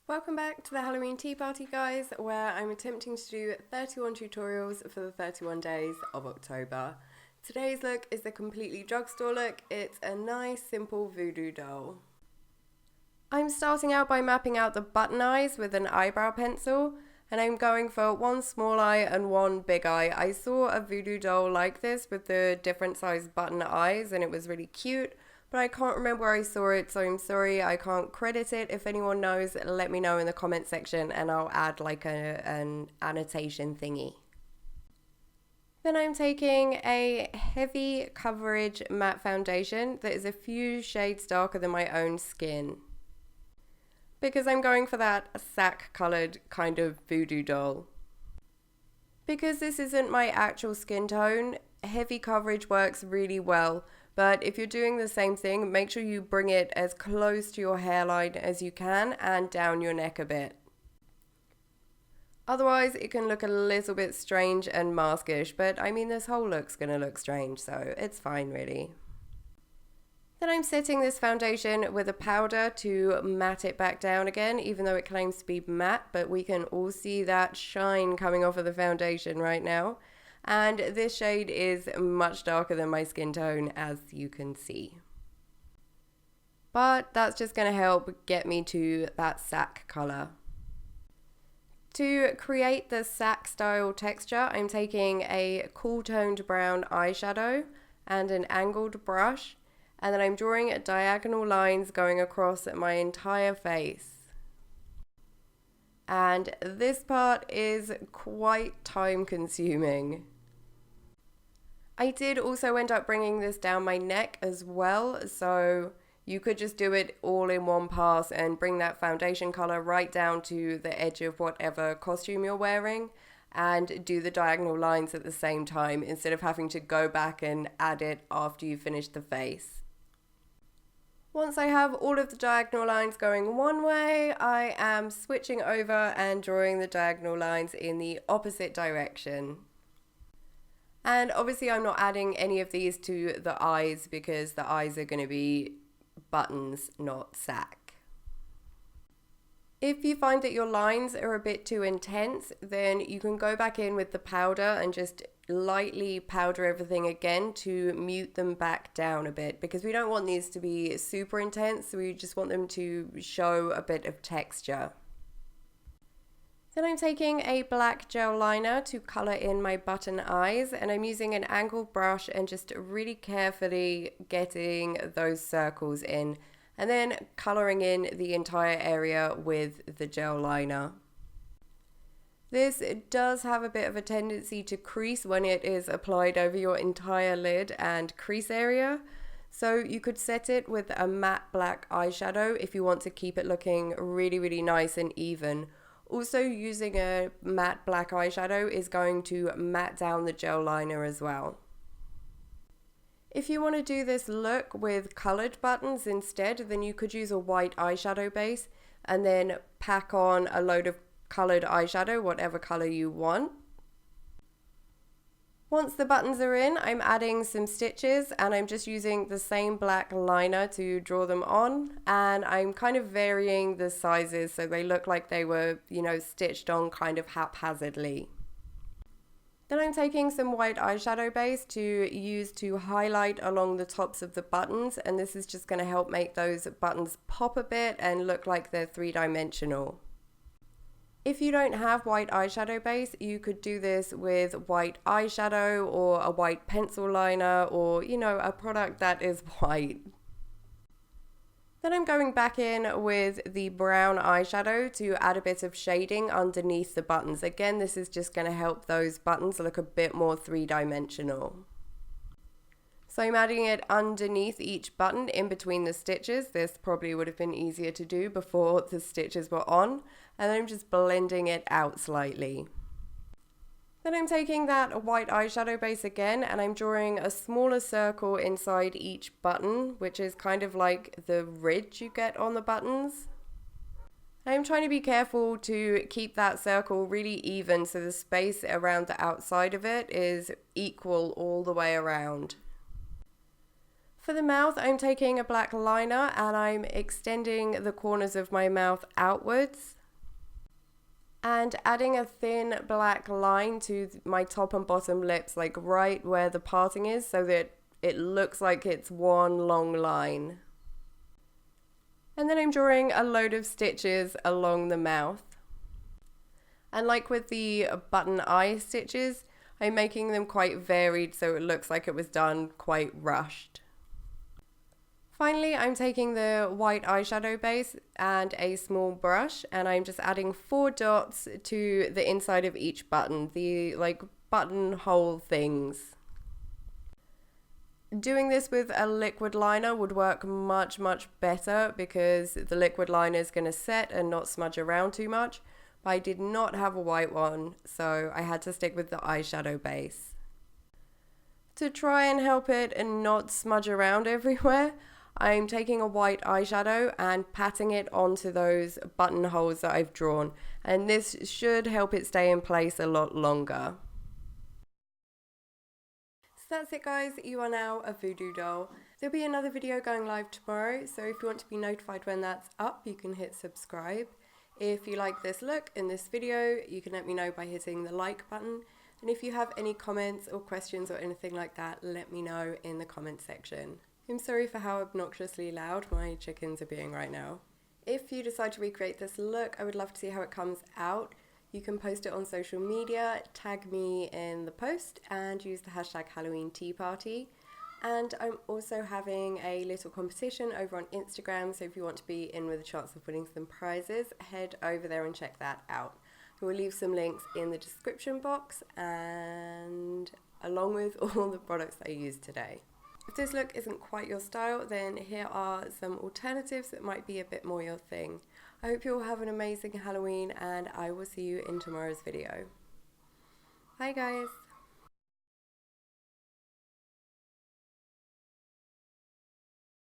Welcome back to the Halloween Tea Party, guys, where I'm attempting to do 31 tutorials for the 31 days of October. Today's look is the completely drugstore look. It's a nice, simple voodoo doll. I'm starting out by mapping out the button eyes with an eyebrow pencil, and I'm going for one small eye and one big eye. I saw a voodoo doll like this with the different size button eyes, and it was really cute. But I can't remember where I saw it, so I'm sorry I can't credit it. If anyone knows, let me know in the comment section and I'll add like an annotation thingy. Then I'm taking a heavy coverage matte foundation that is a few shades darker than my own skin, because I'm going for that sack coloured kind of voodoo doll. Because this isn't my actual skin tone, heavy coverage works really well. But if you're doing the same thing, make sure you bring it as close to your hairline as you can and down your neck a bit. Otherwise, it can look a little bit strange and maskish, but I mean, this whole look's gonna look strange, so it's fine really. Then I'm setting this foundation with a powder to matte it back down again, even though it claims to be matte, but we can all see that shine coming off of the foundation right now. And this shade is much darker than my skin tone, as you can see. But that's just going to help get me to that sack colour. To create the sack style texture, I'm taking a cool toned brown eyeshadow and an angled brush, and then I'm drawing diagonal lines going across my entire face. And this part is quite time consuming. I did also end up bringing this down my neck as well, so you could just do it all in one pass and bring that foundation color right down to the edge of whatever costume you're wearing and do the diagonal lines at the same time instead of having to go back and add it after you finish the face. Once I have all of the diagonal lines going one way, I am switching over and drawing the diagonal lines in the opposite direction. And obviously I'm not adding any of these to the eyes because the eyes are going to be buttons, not sack. If you find that your lines are a bit too intense, then you can go back in with the powder and just lightly powder everything again to mute them back down a bit, because we don't want these to be super intense, we just want them to show a bit of texture. Then I'm taking a black gel liner to colour in my button eyes, and I'm using an angled brush and just really carefully getting those circles in and then colouring in the entire area with the gel liner. This does have a bit of a tendency to crease when it is applied over your entire lid and crease area, so you could set it with a matte black eyeshadow if you want to keep it looking really nice and even. Also, using a matte black eyeshadow is going to matte down the gel liner as well. If you want to do this look with coloured buttons instead, then you could use a white eyeshadow base and then pack on a load of coloured eyeshadow, whatever colour you want. Once the buttons are in, I'm adding some stitches and I'm just using the same black liner to draw them on, and I'm kind of varying the sizes so they look like they were, stitched on kind of haphazardly. Then I'm taking some white eyeshadow base to use to highlight along the tops of the buttons, and this is just going to help make those buttons pop a bit and look like they're three-dimensional. If you don't have white eyeshadow base, you could do this with white eyeshadow or a white pencil liner or, a product that is white. Then I'm going back in with the brown eyeshadow to add a bit of shading underneath the buttons. Again, this is just going to help those buttons look a bit more three-dimensional. So I'm adding it underneath each button in between the stitches. This probably would have been easier to do before the stitches were on. And then I'm just blending it out slightly. Then I'm taking that white eyeshadow base again and I'm drawing a smaller circle inside each button, which is kind of like the ridge you get on the buttons. I'm trying to be careful to keep that circle really even so the space around the outside of it is equal all the way around. For the mouth, I'm taking a black liner and I'm extending the corners of my mouth outwards and adding a thin black line to my top and bottom lips, like right where the parting is, so that it looks like it's one long line. And then I'm drawing a load of stitches along the mouth. And like with the button eye stitches, I'm making them quite varied so it looks like it was done quite rushed. Finally, I'm taking the white eyeshadow base and a small brush, and I'm just adding 4 dots to the inside of each button, the like buttonhole things. Doing this with a liquid liner would work much better because the liquid liner is going to set and not smudge around too much. But I did not have a white one, so I had to stick with the eyeshadow base. To try and help it and not smudge around everywhere, I'm taking a white eyeshadow and patting it onto those buttonholes that I've drawn, and this should help it stay in place a lot longer. So that's it guys, you are now a Voodoo doll. There'll be another video going live tomorrow, so if you want to be notified when that's up, you can hit subscribe. If you like this look in this video, you can let me know by hitting the like button. And if you have any comments or questions or anything like that, let me know in the comment section. I'm sorry for how obnoxiously loud my chickens are being right now. If you decide to recreate this look, I would love to see how it comes out. You can post it on social media, tag me in the post, and use the hashtag Halloween Tea Party. And I'm also having a little competition over on Instagram, so if you want to be in with a chance of winning some prizes, head over there and check that out. I will leave some links in the description box, and along with all the products that I used today. If this look isn't quite your style, then here are some alternatives that might be a bit more your thing. I hope you all have an amazing Halloween, and I will see you in tomorrow's video. Bye guys!